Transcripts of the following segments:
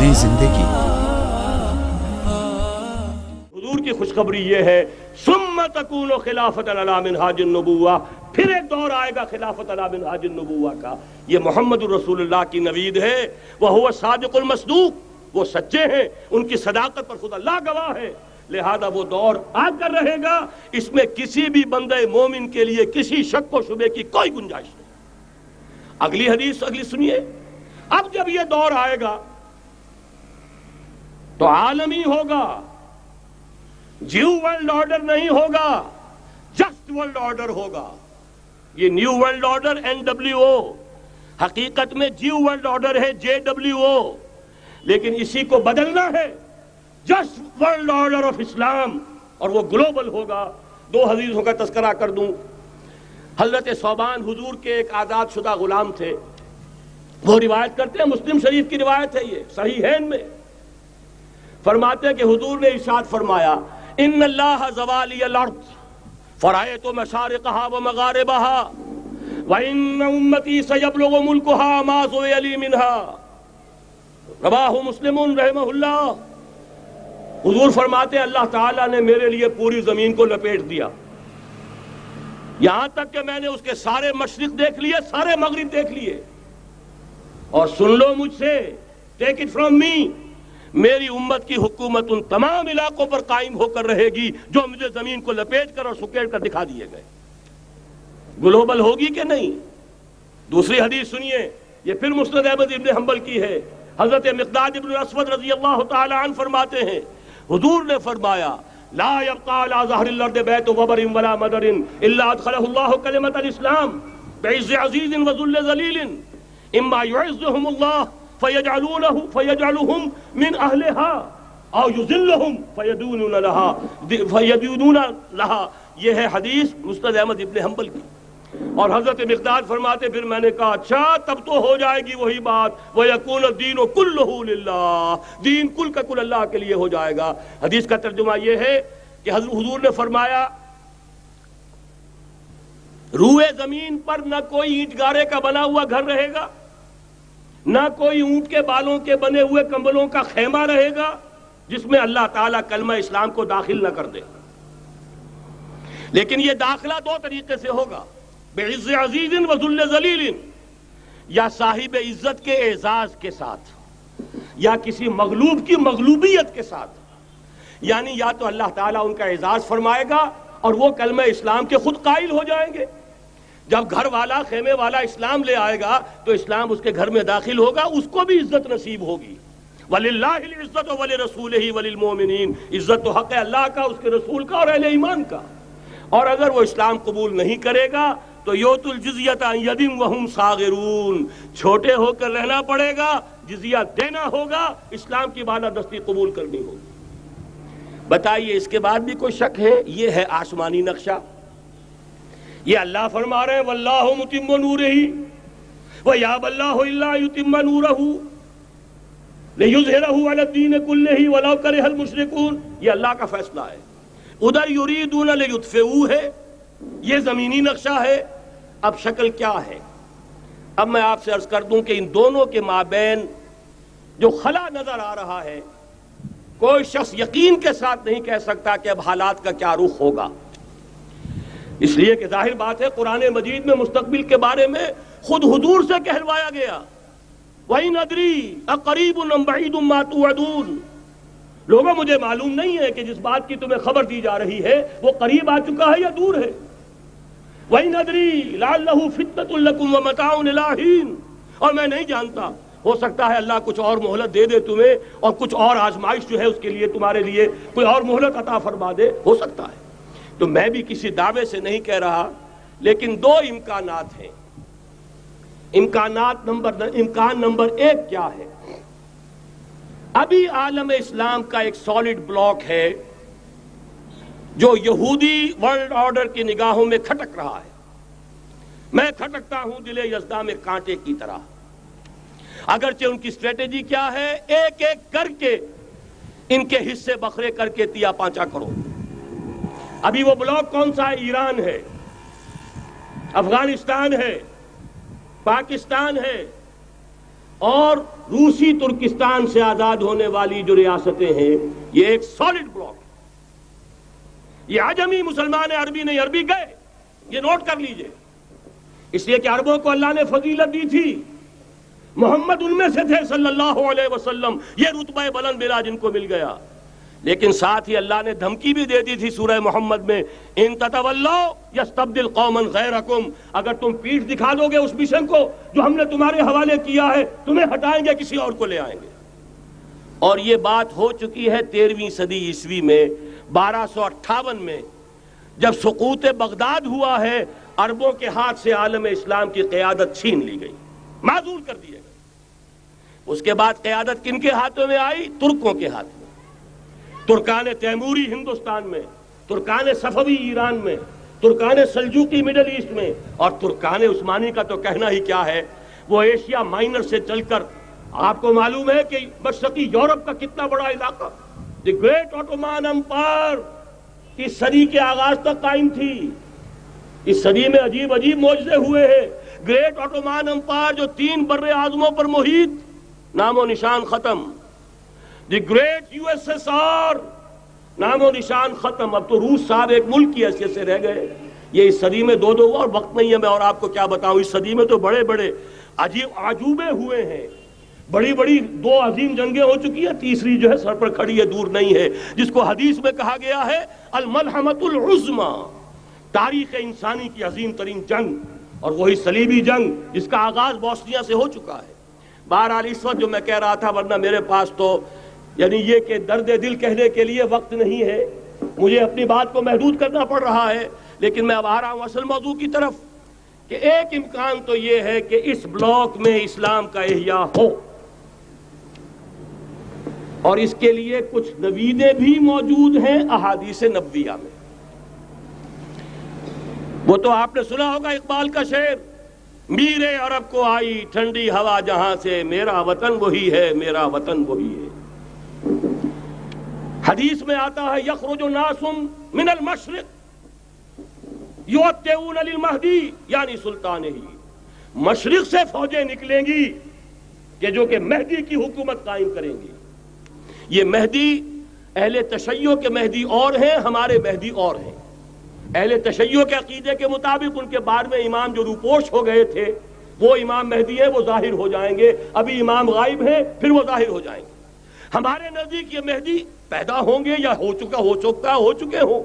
نئی زندگی۔ حضور کی خوشخبری یہ ہے ثم تکون خلافۃ علی منہاج النبوہ، پھر ایک دور آئے گا خلافت علی منہاج النبوہ کا۔ یہ محمد الرسول اللہ کی نوید ہے، وہو صادق المصدوق، وہ سچے ہیں، ان کی صداقت پر خود اللہ گواہ ہے، لہذا وہ دور آ کر رہے گا، اس میں کسی بھی بندہ مومن کے لیے کسی شک و شبے کی کوئی گنجائش نہیں۔ اگلی حدیث اگلی سنیے، اب جب یہ دور آئے گا تو عالمی ہوگا، جیو ورلڈ آرڈر نہیں ہوگا، جسٹ ورلڈ آرڈر ہوگا۔ یہ نیو ورلڈ آرڈر NWO، حقیقت میں جیو ورلڈ آرڈر ہے JWO، لیکن اسی کو بدلنا ہے جسٹ ورلڈ آرڈر آف اسلام، اور وہ گلوبل ہوگا۔ دو حدیثوں کا تذکرہ کر دوں۔ حضرت ثوبان حضور کے ایک آزاد شدہ غلام تھے، وہ روایت کرتے ہیں، مسلم شریف کی روایت ہے، یہ صحیحین میں فرماتے ہیں کہ حضور نے ارشاد فرمایا ان اللہ زوالی الارض فرائیت مشارقها ومغاربها وان امتی سیبلغ ملکها ما سئل لی منها، رواہ مسلم رحمہ اللہ۔ حضور فرماتے ہیں اللہ تعالیٰ نے میرے لیے پوری زمین کو لپیٹ دیا، یہاں تک کہ میں نے اس کے سارے مشرق دیکھ لیے، سارے مغرب دیکھ لیے، اور سن لو مجھ سے، ٹیک اٹ فرام می، میری امت کی حکومت ان تمام علاقوں پر قائم ہو کر رہے گی جو مجھے زمین کو لپیٹ کر اور سکیڑ کر دکھا دیے گئے۔ گلوبل ہوگی کہ نہیں؟ دوسری حدیث سنیے، یہ پھر مسند احمد ابن حنبل کی ہے۔ حضرت مقداد ابن اسود رضی اللہ تعالی عنہ فرماتے ہیں حضور نے فرمایا لا يبقى على ظهر الارض بيت وبر ولا مدر الا ادخله الله كلمة الاسلام بعز عزيز وذل ذليل اما يعزهم الله فيجعلهم من اهلها او يذلهم فيدونون لها۔ یہ ہے حدیث مسند احمد ابن حنبل کی۔ اور حضرت مقداد فرماتے پھر میں نے کہا اچھا تب تو ہو جائے گی وہی بات وَيَكُونَ الدِّينُ كُلُّهُ لِلَّهِ، دین کل کا کل اللہ کے لیے ہو جائے گا۔ حدیث کا ترجمہ یہ ہے کہ حضور نے فرمایا روئے زمین پر نہ کوئی اینٹ گارے کا بنا ہوا گھر رہے گا، نہ کوئی اونٹ کے بالوں کے بنے ہوئے کمبلوں کا خیمہ رہے گا جس میں اللہ تعالیٰ کلمہ اسلام کو داخل نہ کر دے۔ لیکن یہ داخلہ دو طریقے سے ہوگا، بعز عزیز و ذل ذلیل، یا صاحب عزت کے اعزاز کے ساتھ یا کسی مغلوب کی مغلوبیت کے ساتھ، یعنی یا تو اللہ تعالیٰ ان کا اعزاز فرمائے گا اور وہ کلمہ اسلام کے خود قائل ہو جائیں گے۔ جب گھر والا خیمے والا اسلام لے آئے گا تو اسلام اس کے گھر میں داخل ہوگا، اس کو بھی عزت نصیب ہوگی۔ وَلِلَّهِ الْعِزَّةُ وَلِرَسُولِهِ وَلِلْمُؤْمِنِينَ، عزت تو حق ہے اللہ کا، اس کے رسول کا اور اہل ایمان کا۔ اور اگر وہ اسلام قبول نہیں کرے گا تو یوت الجزیۃ عن ید وہم صاغرون، چھوٹے ہو کر رہنا پڑے گا، جزیہ دینا ہوگا، اسلام کی بالادستی قبول کرنی ہوگی۔ بتائیے اس کے بعد بھی کوئی شک ہے؟ یہ ہے آسمانی نقشہ۔ یہ اللہ فرما رہے ہیں واللہ متم نورہ ویابی اللہ الا یتم نورہ لیظہرہ علی الدین کلہ ولو کرہ المشرکون، یہ اللہ کا فیصلہ ہے۔ ادھر یریدون لیطفئوہ ہے، یہ زمینی نقشہ ہے۔ اب شکل کیا ہے؟ اب میں آپ سے عرض کر دوں کہ ان دونوں کے مابین جو خلا نظر آ رہا ہے، کوئی شخص یقین کے ساتھ نہیں کہہ سکتا کہ اب حالات کا کیا رخ ہوگا، اس لیے کہ ظاہر بات ہے قرآن مجید میں مستقبل کے بارے میں خود حضور سے کہلوایا گیا وَإِنْ أَدْرِي أَقَرِيبٌ أَمْ بَعِيدٌ مَا تُوعَدُونَ۔ لوگوں مجھے معلوم نہیں ہے کہ جس بات کی تمہیں خبر دی جا رہی ہے وہ قریب آ چکا ہے یا دور ہے۔ وَإِنْ أَدْرِي لَعَلَّهُ فِتْنَةٌ لَكُمْ وَمَتَاعٌ إِلَىٰ حِينٍ، اور میں نہیں جانتا، ہو سکتا ہے اللہ کچھ اور مہلت دے دے تمہیں اور کچھ اور آزمائش جو ہے اس کے لیے تمہارے لیے کوئی اور مہلت عطا فرما دے، ہو سکتا ہے۔ تو میں بھی کسی دعوے سے نہیں کہہ رہا، لیکن دو امکانات ہیں۔ امکان نمبر ایک کیا ہے؟ ابھی عالم اسلام کا ایک سالڈ بلاک ہے جو یہودی ورلڈ آرڈر کی نگاہوں میں کھٹک رہا ہے۔ میں کھٹکتا ہوں دل یزداں میں کانٹے کی طرح۔ اگرچہ ان کی اسٹریٹجی کیا ہے؟ ایک ایک کر کے ان کے حصے بکھرے کر کے تیا پانچا کرو۔ ابھی وہ بلاک کون سا ہے؟ ایران ہے، افغانستان ہے، پاکستان ہے، اور روسی ترکستان سے آزاد ہونے والی جو ریاستیں ہیں، یہ ایک سالڈ بلاک ہے۔ یہ عجمی مسلمان عربی نہیں، عربی گئے، یہ نوٹ کر لیجئے، اس لیے کہ عربوں کو اللہ نے فضیلت دی تھی، محمد ان میں سے تھے صلی اللہ علیہ وسلم، یہ رتبہ بلند ملا جن کو مل گیا۔ لیکن ساتھ ہی اللہ نے دھمکی بھی دے دی تھی سورہ محمد میں، ان تتولوا یستبدل قوما غیرکم، اگر تم پیٹھ دکھا دو گے اس مشن کو جو ہم نے تمہارے حوالے کیا ہے، تمہیں ہٹائیں گے، کسی اور کو لے آئیں گے۔ اور یہ بات ہو چکی ہے 13ویں صدی عیسوی میں، 1258 میں جب سقوط بغداد ہوا ہے، عربوں کے ہاتھ سے عالم اسلام کی قیادت چھین لی گئی، معزول کر دیے گئے۔ اس کے بعد قیادت کن کے ہاتھوں میں آئی؟ ترکوں کے ہاتھ میں، ترکان تیموری ہندوستان میں، ترکان صفوی ایران میں، ترکان سلجوقی مڈل ایسٹ میں، اور ترکان عثمانی کا تو کہنا ہی کیا ہے، وہ ایشیا مائنر سے چل کر آپ کو معلوم ہے کہ مشرقی یورپ کا کتنا بڑا علاقہ، دی گریٹ آٹومان امپائر اس صدی کے آغاز تک قائم تھی۔ اس صدی میں عجیب عجیب معجزے ہوئے ہیں۔ گریٹ آٹومان امپائر جو 3 بر اعظموں پر محیط، نام و نشان ختم۔ The great U S S R, نام و نشان ختم۔ اب تو روس صاحب ایک ملک کی حیثیت سے رہ گئے۔ یہ اس صدی میں دو اور وقت نہیں ہے میں اور آپ کو کیا بتاؤں، اس صدی میں تو بڑے بڑے عجیب عجوبے ہوئے ہیں، بڑی بڑی 2 عظیم جنگیں ہو چکی ہیں، تیسری جو ہے سر پر کھڑی ہے، دور نہیں ہے، جس کو حدیث میں کہا گیا ہے الملحمۃ العظمی، تاریخ انسانی کی عظیم ترین جنگ، اور وہی صلیبی جنگ جس کا آغاز بوسنیا سے ہو چکا ہے۔ بہرحال اس وقت جو میں کہہ رہا تھا، ورنہ میرے پاس تو یعنی یہ کہ درد دل کہنے کے لیے وقت نہیں ہے، مجھے اپنی بات کو محدود کرنا پڑ رہا ہے، لیکن میں اب آ رہا ہوں اصل موضوع کی طرف، کہ ایک امکان تو یہ ہے کہ اس بلاک میں اسلام کا احیاء ہو، اور اس کے لیے کچھ نویدیں بھی موجود ہیں احادیث نبویہ میں۔ وہ تو آپ نے سنا ہوگا اقبال کا شعر، میرے عرب کو آئی ٹھنڈی ہوا جہاں سے، میرا وطن وہی ہے، میرا وطن وہی ہے۔ حدیث میں آتا ہے یخرج ناس من المشرق یوتئون للمہدی، یعنی سلطان ہی، مشرق سے فوجیں نکلیں گی کہ جو کہ مہدی کی حکومت قائم کریں گی۔ یہ مہدی اہل تشیع کے مہدی اور ہیں، ہمارے مہدی اور ہیں۔ اہل تشیع کے عقیدے کے مطابق ان کے بعد میں امام جو روپوش ہو گئے تھے وہ امام مہدی ہیں، وہ ظاہر ہو جائیں گے، ابھی امام غائب ہیں، پھر وہ ظاہر ہو جائیں گے۔ ہمارے نزدیک یہ مہدی پیدا ہوں گے یا ہو چکے ہوں،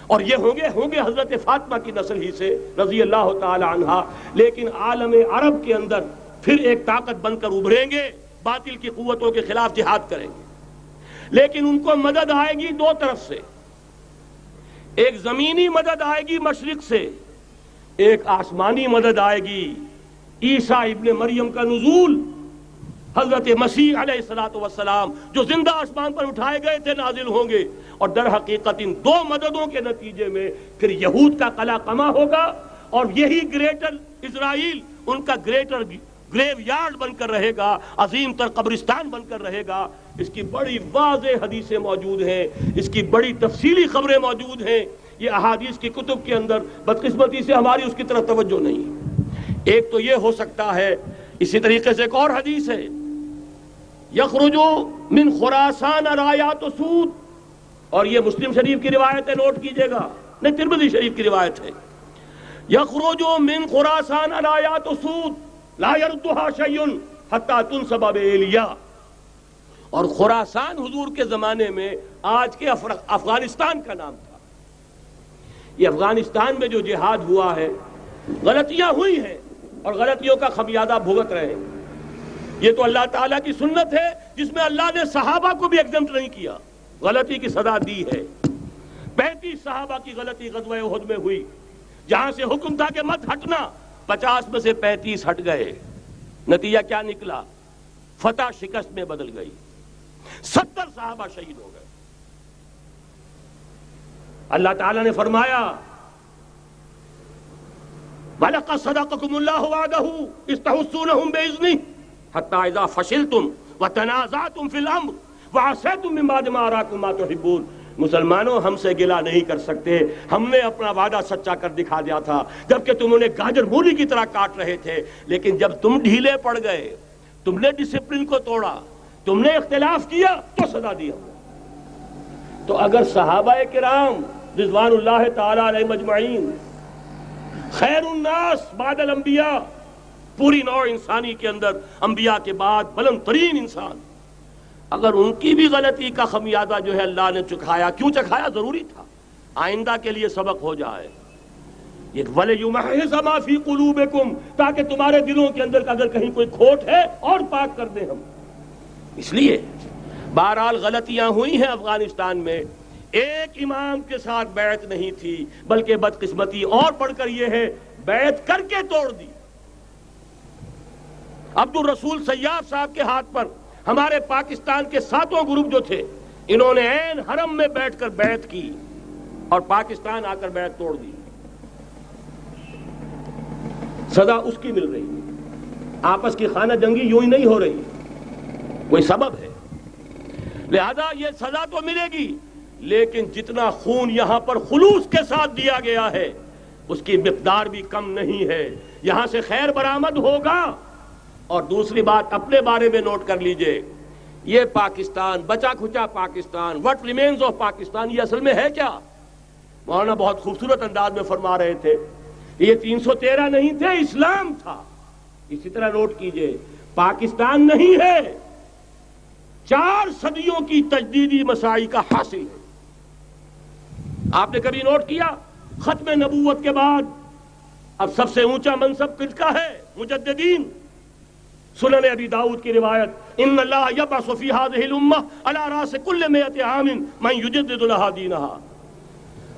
اور یہ ہوں گے حضرت فاطمہ کی نسل ہی سے رضی اللہ تعالی عنہا، لیکن عالم عرب کے اندر پھر ایک طاقت بن کر ابھریں گے، باطل کی قوتوں کے خلاف جہاد کریں گے، لیکن ان کو مدد آئے گی 2 طرف سے، ایک زمینی مدد آئے گی مشرق سے، ایک آسمانی مدد آئے گی، عیسیٰ ابن مریم کا نزول، حضرت مسیح علیہ السلام جو زندہ آسمان پر اٹھائے گئے تھے نازل ہوں گے، اور در حقیقت ان 2 مددوں کے نتیجے میں پھر یہود کا قلع قمع ہوگا، اور یہی گریٹر اسرائیل ان کا گریٹر گریو یارڈ بن کر رہے گا، عظیم تر قبرستان بن کر رہے گا۔ اس کی بڑی واضح حدیثیں موجود ہیں، اس کی بڑی تفصیلی خبریں موجود ہیں، یہ احادیث کی کتب کے اندر، بدقسمتی سے ہماری اس کی طرف توجہ نہیں۔ ایک تو یہ ہو سکتا ہے، اسی طریقے سے ایک اور حدیث ہے، یخرج من خراسان رایات سود، اور یہ مسلم شریف کی روایت ہے، نوٹ کیجئے گا، نہیں ترمذی شریف کی روایت ہے، یخرج من خراسان رایات سود لا یردها شیء حتی تنصب بإیلیا، اور خراسان حضور کے زمانے میں آج کے افغانستان کا نام تھا۔ یہ افغانستان میں جو جہاد ہوا ہے، غلطیاں ہوئی ہیں اور غلطیوں کا خمیازہ بھگت رہے ہیں، یہ تو اللہ تعالیٰ کی سنت ہے جس میں اللہ نے صحابہ کو بھی ایگزمپٹ نہیں کیا، غلطی کی سزا دی ہے۔ 35 صحابہ کی غلطی غزوہ احد میں ہوئی، جہاں سے حکم تھا کہ مت ہٹنا، 50 میں سے 35 ہٹ گئے، نتیجہ کیا نکلا؟ فتح شکست میں بدل گئی، 70 صحابہ شہید ہو گئے۔ اللہ تعالیٰ نے فرمایا وَلَقَدْ صَدَقَكُمُ اللَّهُ وَعْدَهُ إِذْ تَحُسُّونَهُم بِإِذْنِهِ حَتَّى إِذَا فَشِلْتُمْ وَتَنَازَعْتُمْ فِي الْأَمْرِ وَعَصَيْتُمْ مِن بَعْدِ مَا أَرَاكُم مَّا تُحِبُّونَ۔ مسلمانوں، ہم سے گلہ نہیں کر سکتے، ہم نے اپنا وعدہ سچا کر دکھا دیا تھا، جبکہ تم انہیں گاجر مولی کی طرح کاٹ رہے تھے، لیکن جب تم ڈھیلے پڑ گئے، تم نے ڈسپلن کو توڑا، تم نے اختلاف کیا تو سزا دی ہم نے۔ تو اگر صحابہ کرام رضوان اللہ تعالی علیہ مجمعین خیر الناس بعد الانبیاء، پوری نوع انسانی کے اندر انبیاء کے بعد بلند ترین انسان، اگر ان کی بھی غلطی کا خمیازہ جو ہے اللہ نے چکھایا، کیوں چکھایا؟ ضروری تھا، آئندہ کے لیے سبق ہو جائے۔ یہ وَلِيُمَحِّصَ مَا فِي قُلُوبِكُمْ، تاکہ تمہارے دلوں کے اندر اگر کہیں کوئی کھوٹ ہے اور پاک کر دیں ہم۔ اس لیے بہرحال غلطیاں ہوئی ہیں افغانستان میں، ایک امام کے ساتھ بیعت نہیں تھی، بلکہ بدقسمتی اور بڑھ کر یہ ہے بیعت کر کے توڑ دی۔ عبد الرسول سیاف صاحب کے ہاتھ پر ہمارے پاکستان کے 7 گروپ جو تھے، انہوں نے عین حرم میں بیٹھ کر بیعت کی اور پاکستان آ کر بیعت توڑ دی۔ سزا اس کی مل رہی ہے، آپس کی خانہ جنگی یوں ہی نہیں ہو رہی، کوئی سبب ہے، لہذا یہ سزا تو ملے گی، لیکن جتنا خون یہاں پر خلوص کے ساتھ دیا گیا ہے اس کی مقدار بھی کم نہیں ہے۔ یہاں سے خیر برآمد ہوگا۔ اور دوسری بات اپنے بارے میں نوٹ کر لیجئے، یہ پاکستان، بچا کھچا Pakistan, what remains of Pakistan, یہ اصل میں ہے کیا؟ مولانا بہت خوبصورت انداز میں فرما رہے تھے، یہ 313 نہیں تھے، اسلام تھا۔ اسی طرح نوٹ کیجئے، پاکستان نہیں ہے، 4 صدیوں کی تجدیدی مساعی کا حاصل ہے۔ آپ نے کبھی نوٹ کیا ختم نبوت کے بعد اب سب سے اونچا منصب کس کا ہے؟ مجددین۔ سنن ابی داؤد کی روایت، ان اللہ یبعث فی ہذہ الامہ علی راس کل 100 عام من یجدد لها دینہا۔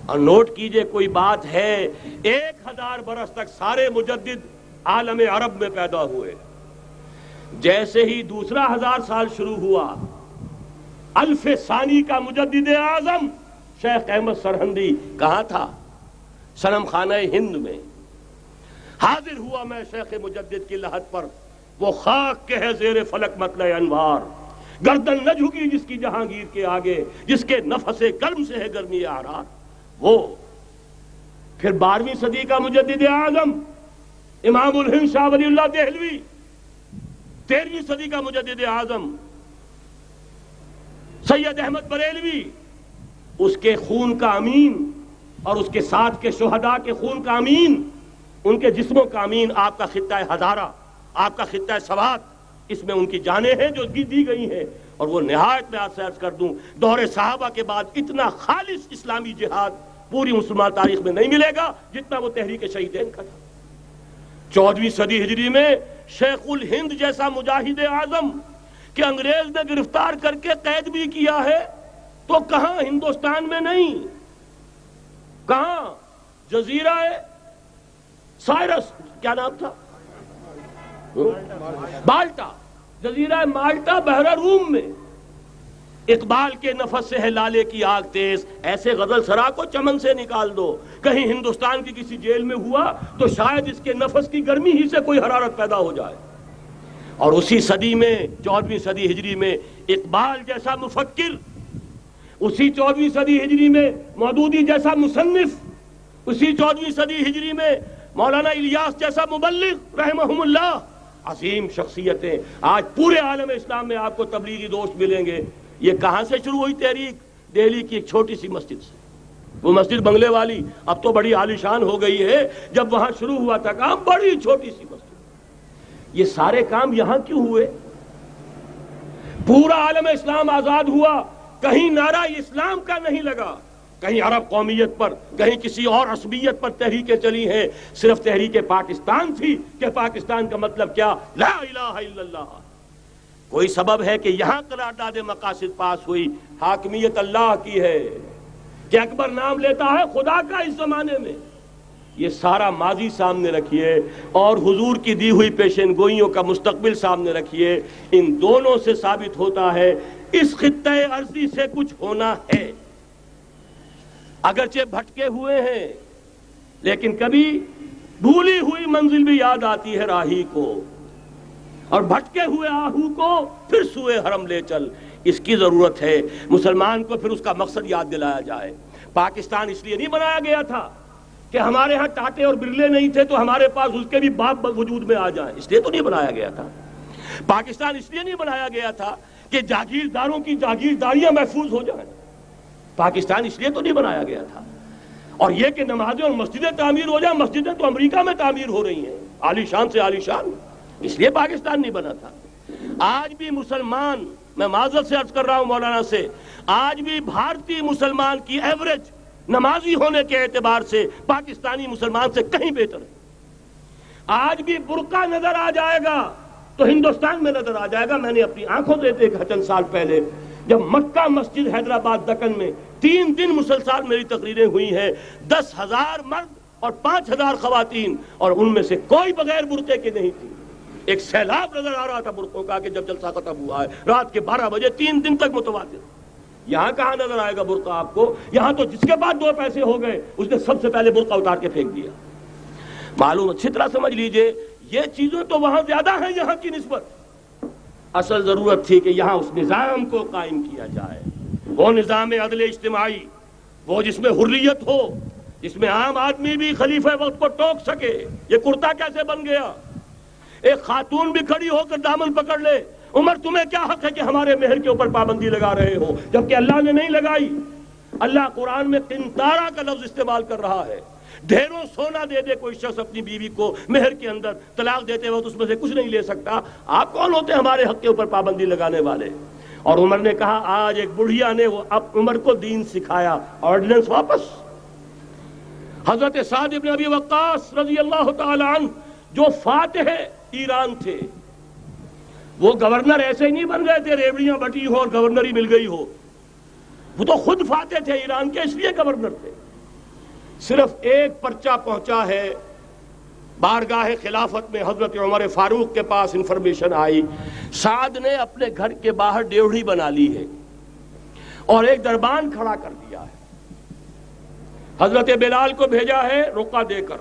اور نوٹ کیجئے کوئی بات ہے، 1000 برس تک سارے مجدد عالم عرب میں پیدا ہوئے، جیسے ہی دوسرا 1000 سال شروع ہوا، الف ثانی کا مجدد اعظم شیخ احمد سرہندی کہاں تھا؟ صنم خانہ ہند میں حاضر ہوا۔ میں شیخ مجدد کی لحد پر، وہ خاک کے ہے زیر فلک مطلع انوار، گردن نہ جھکی جس کی جہانگیر کے آگے، جس کے نفس گرم سے ہے گرمی اعرار۔ وہ پھر 12ویں صدی کا مجدد اعظم امام الہند شاہ ولی اللہ دہلوی، 13ویں صدی کا مجدد اعظم سید احمد بریلوی، اس کے خون کا امین اور اس کے ساتھ کے شہداء کے خون کا امین، ان کے جسموں کا امین آپ کا خطہ ہزارہ، آپ کا خطہ سوات، اس میں ان کی جانیں ہیں جو دی گئی ہیں۔ اور وہ نہایت میں آپ سے عرض کر دوں، دور صحابہ کے بعد اتنا خالص اسلامی جہاد پوری مسلمان تاریخ میں نہیں ملے گا جتنا وہ تحریک شہیدین کا تھا۔ 14ویں صدی ہجری میں شیخ الہند جیسا مجاہد اعظم کہ انگریز نے گرفتار کر کے قید بھی کیا ہے، تو کہاں؟ ہندوستان میں نہیں، کہاں؟ جزیرہ سائرس، کیا نام تھا؟ مالٹا، جزیرہ مالٹا بحر روم میں۔ اقبال کے نفس سے ہے لالے کی آگ تیز، ایسے غزل سرا کو چمن سے نکال دو۔ کہیں ہندوستان کی کسی جیل میں ہوا تو شاید اس کے نفس کی گرمی ہی سے کوئی حرارت پیدا ہو جائے۔ اور اسی صدی میں، 14ویں صدی ہجری میں، اقبال جیسا مفکر، اسی 14ویں صدی ہجری میں مودودی جیسا مصنف، اسی 14ویں صدی ہجری میں مولانا الیاس جیسا مبلغ رحمہم اللہ، عظیم شخصیتیں آج پورے عالم اسلام میں آپ کو تبلیغی دوست ملیں گے۔ یہ کہاں سے شروع ہوئی تحریک؟ دہلی کی ایک چھوٹی سی مسجد سے۔ وہ مسجد بنگلے والی اب تو بڑی عالیشان ہو گئی ہے، جب وہاں شروع ہوا تھا کام بڑی چھوٹی سی مسجد۔ یہ سارے کام یہاں کیوں ہوئے؟ پورا عالم اسلام آزاد ہوا، کہیں نعرہ اسلام کا نہیں لگا، کہیں عرب قومیت پر، کہیں کسی اور عصبیت پر تحریکیں چلی ہیں، صرف تحریک پاکستان تھی کہ پاکستان کا مطلب کیا؟ لا الہ الا اللہ۔ کوئی سبب ہے کہ یہاں قرارداد مقاصد پاس ہوئی، حاکمیت اللہ کی ہے، کہ اکبر نام لیتا ہے خدا کا اس زمانے میں۔ یہ سارا ماضی سامنے رکھیے اور حضور کی دی ہوئی پیشین گوئیوں کا مستقبل سامنے رکھیے، ان دونوں سے ثابت ہوتا ہے اس خطہ ارضی سے کچھ ہونا ہے۔ اگرچہ بھٹکے ہوئے ہیں، لیکن کبھی بھولی ہوئی منزل بھی یاد آتی ہے راہی کو، اور بھٹکے ہوئے آہو کو پھر سوئے حرم لے چل۔ اس کی ضرورت ہے مسلمان کو، پھر اس کا مقصد یاد دلایا جائے۔ پاکستان اس لیے نہیں بنایا گیا تھا کہ ہمارے ہاں ٹاٹے اور برلے نہیں تھے تو ہمارے پاس اس کے بھی باپ وجود میں آ جائیں، اس لیے تو نہیں بنایا گیا تھا۔ پاکستان اس لیے نہیں بنایا گیا تھا کہ جاگیرداروں کی جاگیرداریاں محفوظ ہو جائیں. پاکستان اس لیے تو نہیں بنایا گیا تھا. اور یہ کہ نمازیں اور مسجدیں تعمیر ہو جائیں، مسجدیں تو امریکہ میں تعمیر ہو رہی ہیں عالی شان سے عالی شان، اس لیے پاکستان نہیں بنا تھا. آج بھی مسلمان، میں معذرت سے عرض کر رہا ہوں مولانا سے، آج بھی بھارتی مسلمان کی ایوریج نمازی ہونے کے اعتبار سے پاکستانی مسلمان سے کہیں بہتر ہے. آج بھی برقع نظر آ جائے گا تو ہندوستان میں نظر آ جائے گا. میں نے اپنی آنکھوں سے دیکھا چند سال پہلے جب مکہ مسجد حیدرآباد دکن میں 3 دن مسلسل میری تقریریں ہوئی ہیں، 10,000 مرد اور 5,000 خواتین، اور ان میں سے کوئی بغیر برقعے کے نہیں تھی. ایک سیلاب نظر آ رہا تھا برقعوں کا کہ جب جلسہ ختم ہوا ہے رات کے 12 بجے 3 دن تک متواتر. یہاں کہاں نظر آئے گا برقع آپ کو؟ یہاں تو جس کے بعد 2 پیسے ہو گئے اس نے سب سے پہلے برقع اتار کے پھینک دیا. معلوم اچھی طرح سمجھ لیجئے یہ چیزیں تو وہاں زیادہ ہیں یہاں کی نسبت. اصل ضرورت تھی کہ یہاں اس نظام کو قائم کیا جائے، وہ نظام عدل اجتماعی، وہ جس میں حریت ہو، جس میں عام آدمی بھی خلیفہ وقت کو ٹوک سکے. یہ کرتا کیسے بن گیا؟ ایک خاتون بھی کھڑی ہو کر دامن پکڑ لے، عمر تمہیں کیا حق ہے کہ ہمارے مہر کے اوپر پابندی لگا رہے ہو، جبکہ اللہ نے نہیں لگائی. اللہ قرآن میں قنطارہ کا لفظ استعمال کر رہا ہے. ڈھیروں سونا دے دے کوئی شخص اپنی بیوی کو مہر کے اندر، طلاق دیتے وقت اس میں سے کچھ نہیں لے سکتا. آپ کون ہوتے ہیں ہمارے حق کے اوپر پابندی لگانے والے؟ اور عمر نے کہا آج ایک بڑھیا نے وہ اب عمر کو دین سکھایا، آرڈیننس واپس. حضرت سعد بن ابی وقاص رضی اللہ تعالی عنہ جو فاتح ایران تھے، وہ گورنر ایسے ہی نہیں بن گئے تھے ریوڑیاں بٹی ہو اور گورنری مل گئی ہو. وہ تو خود فاتح تھے ایران کے، اس لیے گورنر تھے. صرف ایک پرچہ پہنچا ہے بارگاہ خلافت میں، حضرت عمر فاروق کے پاس انفارمیشن آئی سعد نے اپنے گھر کے باہر ڈیوڑی بنا لی ہے اور ایک دربان کھڑا کر دیا ہے. حضرت بلال کو بھیجا ہے رقعہ دے کر،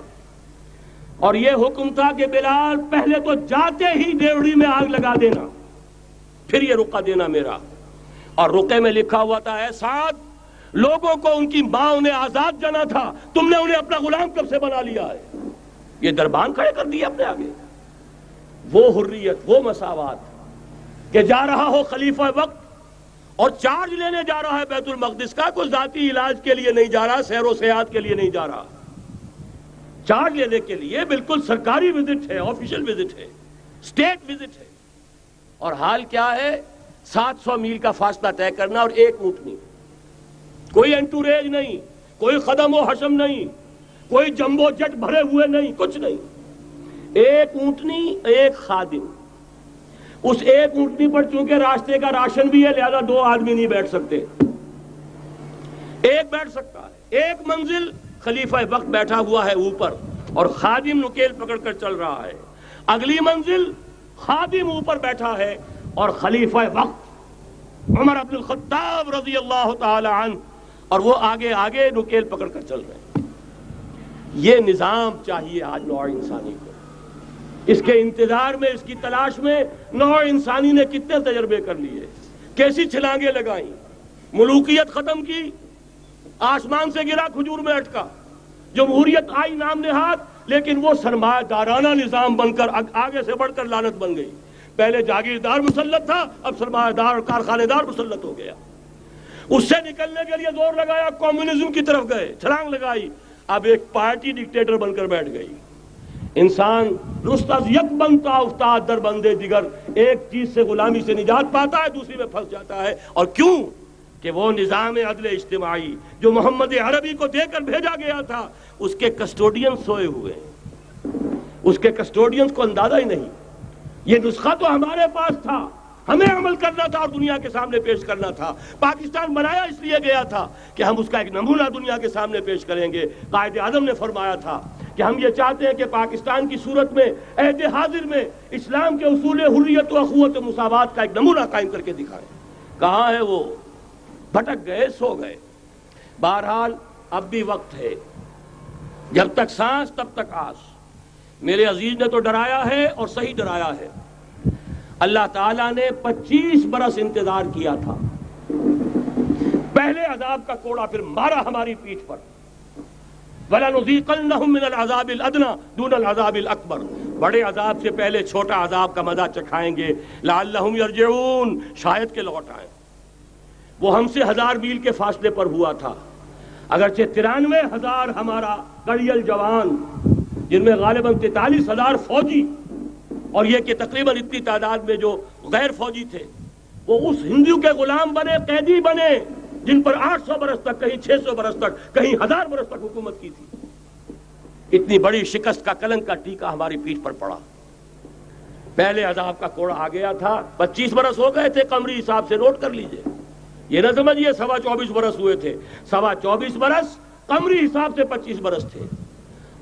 اور یہ حکم تھا کہ بلال پہلے تو جاتے ہی ڈیوڑی میں آگ لگا دینا، پھر یہ رقعہ دینا میرا. اور رقعے میں لکھا ہوا تھا اے سعد، لوگوں کو ان کی ماں نے آزاد جانا تھا، تم نے انہیں اپنا غلام کب سے بنا لیا ہے. یہ دربان کھڑے کر دیا اپنے آگے. وہ حریت، وہ مساوات کہ جا رہا ہو خلیفہ وقت اور چارج لینے جا رہا ہے بیت المقدس کا، کوئی ذاتی علاج کے لیے نہیں جا رہا، سیر و سیاحت کے لیے نہیں جا رہا، چارج لینے کے لیے بالکل سرکاری وزٹ ہے، آفیشل وزٹ ہے، اسٹیٹ وزٹ ہے. اور حال کیا ہے؟ 700 میل کا فاصلہ طے کرنا اور ایک اونٹنی، کوئی انٹوریج نہیں، کوئی خدم و حشم نہیں، کوئی جمبو جٹ بھرے ہوئے نہیں، کچھ نہیں. ایک اونٹنی، ایک خادم. اس ایک اونٹنی پر چونکہ راستے کا راشن بھی ہے لہذا 2 آدمی نہیں بیٹھ سکتے، ایک بیٹھ سکتا ہے. ایک منزل خلیفہ وقت بیٹھا ہوا ہے اوپر اور خادم نکیل پکڑ کر چل رہا ہے. اگلی منزل خادم اوپر بیٹھا ہے اور خلیفہ وقت عمر بن الخطاب رضی اللہ تعالی عنہ اور وہ آگے آگے نکیل پکڑ کر چل رہے ہیں. یہ نظام چاہیے آج نوع انسانی کو. اس کے انتظار میں، اس کی تلاش میں نوع انسانی نے کتنے تجربے کر لیے، کیسی چھلانگیں لگائیں، ملوکیت ختم کی، آسمان سے گرا کھجور میں اٹکا، جمہوریت آئی نام نہاد، لیکن وہ سرمایہ دارانہ نظام بن کر آگے سے بڑھ کر لعنت بن گئی. پہلے جاگیردار مسلط تھا، اب سرمایہ دار اور کارخانے دار مسلط ہو گیا. اس سے نکلنے کے لیے زور لگایا، کمیونزم کی طرف گئے، چھلانگ لگائی، اب ایک پارٹی ڈکٹیٹر بن کر بیٹھ گئی. انسان رست از یک بنتا افتاد در بندے دیگر، ایک چیز سے غلامی سے نجات پاتا ہے، دوسری میں پھنس جاتا ہے. اور کیوں؟ کہ وہ نظام عدل اجتماعی جو محمد عربی کو دے کر بھیجا گیا تھا، اس کے کسٹوڈین سوئے ہوئے ہیں. اس کے کسٹوڈینز کو اندازہ ہی نہیں. یہ نسخہ تو ہمارے پاس تھا، ہمیں عمل کرنا تھا اور دنیا کے سامنے پیش کرنا تھا. پاکستان بنایا اس لیے گیا تھا کہ ہم اس کا ایک نمونہ دنیا کے سامنے پیش کریں گے. قائد اعظم نے فرمایا تھا کہ ہم یہ چاہتے ہیں کہ پاکستان کی صورت میں عہد حاضر میں اسلام کے اصول حریت و اخوت و مساوات کا ایک نمونہ قائم کر کے دکھائیں. کہاں ہے وہ؟ بھٹک گئے، سو گئے. بہرحال اب بھی وقت ہے، جب تک سانس تب تک آس. میرے عزیز نے تو ڈرایا ہے اور صحیح ڈرایا ہے. اللہ تعالیٰ نے 25 برس انتظار کیا تھا. پہلے عذاب کا کوڑا پھر مارا ہماری پیٹھ پر. وَلَنُذِيقَنَّهُم مِّنَ الْعَذَابِ الْأَدْنَىٰ دُونَ الْعَذَابِ الْأَكْبَرِ. بڑے عذاب سے پہلے چھوٹا عذاب کا مزہ چکھائیں گے، لعلہم یرجعون، شاید کہ لوٹ آئیں۔ وہ ہم سے 1000 میل کے فاصلے پر ہوا تھا، اگرچہ 93,000 ہمارا کڑیل جوان، جن میں غالباً 43,000 فوجی، اور یہ کہ تقریباً اتنی تعداد میں جو غیر فوجی تھے، وہ اس ہندو کے غلام بنے، قیدی بنے، جن پر 800 برس تک، کہیں 600 برس تک، کہیں 1000 برس تک حکومت کی تھی۔ اتنی بڑی شکست کا کلنک کا ٹیکا ہماری پیٹھ پر پڑا۔ پہلے عذاب کا کوڑا آ گیا تھا، 25 برس ہو گئے تھے قمری حساب سے، نوٹ کر لیجئے، یہ نہ سمجھیے 24.25 برس ہوئے تھے، 24.25 برس قمری حساب سے 25 برس تھے۔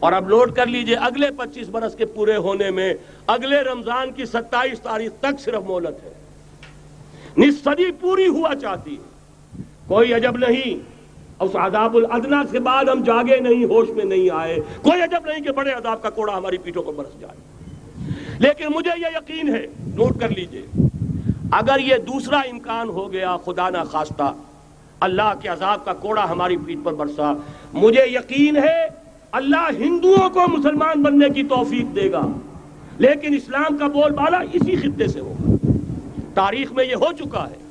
اور اب نوٹ کر لیجئے اگلے 25 برس کے پورے ہونے میں اگلے رمضان کی 27 تاریخ تک صرف مہلت ہے، نصف صدی پوری ہوا چاہتی ہے۔ کوئی عجب نہیں اس عذاب الادنا کے بعد ہم جاگے نہیں، ہوش میں نہیں آئے، کوئی عجب نہیں کہ بڑے عذاب کا کوڑا ہماری پیٹھوں پر برس جائے۔ لیکن مجھے یہ یقین ہے، نوٹ کر لیجئے، اگر یہ دوسرا امکان ہو گیا، خدا نہ خواستہ اللہ کے عذاب کا کوڑا ہماری پیٹھ پر برسا، مجھے یقین ہے اللہ ہندوؤں کو مسلمان بننے کی توفیق دے گا، لیکن اسلام کا بول بالا اسی خطے سے ہوگا۔ تاریخ میں یہ ہو چکا ہے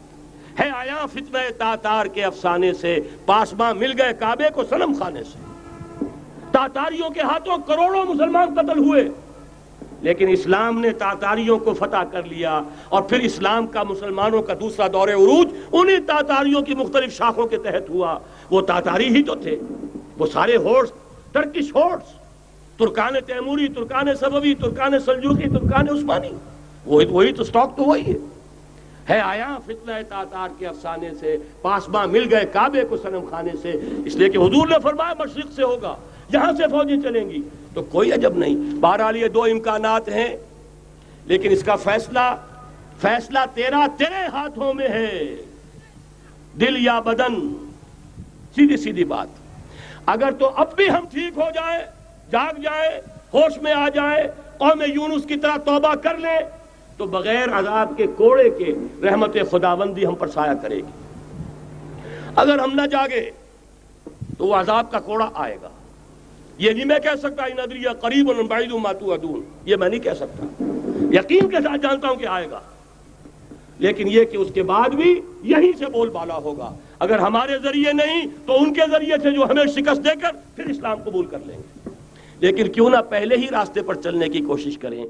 آیا فتنہ تاتار کے افسانے سے، پاسباں مل گئے کعبے کو صنم خانے سے۔ تاتاریوں کے ہاتھوں کروڑوں مسلمان قتل ہوئے، لیکن اسلام نے تاتاریوں کو فتح کر لیا، اور پھر اسلام کا مسلمانوں کا دوسرا دور عروج انہی تاتاریوں کی مختلف شاخوں کے تحت ہوا۔ وہ تاتاری ہی تو تھے، وہ سارے ہورس، ٹرکش ہورس، ترکان تیموری، ترکان صفوی، ترکان سلجوقی، ترکان عثمانی، وہی تو سٹاک تو وہی ہے آیا فتنہ تاتار کے افسانے سے، پاسباں مل گئے کعبے کو صنم خانے سے، اس لیے کہ حضور نے فرمایا مشرق سے ہوگا، یہاں سے فوجیں چلیں گی، تو کوئی عجب نہیں۔ بہرحال یہ 2 امکانات ہیں، لیکن اس کا فیصلہ تیرے ہاتھوں میں ہے، دل یا بدن، سیدھی بات۔ اگر تو اب بھی ہم ٹھیک ہو جائیں، جاگ جائیں، ہوش میں آ جائیں، قوم یونس کی طرح توبہ کر لیں، تو بغیر عذاب کے کوڑے کے رحمت خداوندی ہم پر سایہ کرے گی۔ اگر ہم نہ جاگے تو وہ عذاب کا کوڑا آئے گا۔ یہ نہیں میں کہہ سکتا ان ادری قریب بعید ما توعدون، یہ میں نہیں کہہ سکتا، یقین کے ساتھ جانتا ہوں کہ آئے گا، لیکن یہ کہ اس کے بعد بھی یہیں سے بول بالا ہوگا۔ اگر ہمارے ذریعے نہیں تو ان کے ذریعے سے، جو ہمیں شکست دے کر پھر اسلام قبول کر لیں گے، لیکن کیوں نہ پہلے ہی راستے پر چلنے کی کوشش کریں۔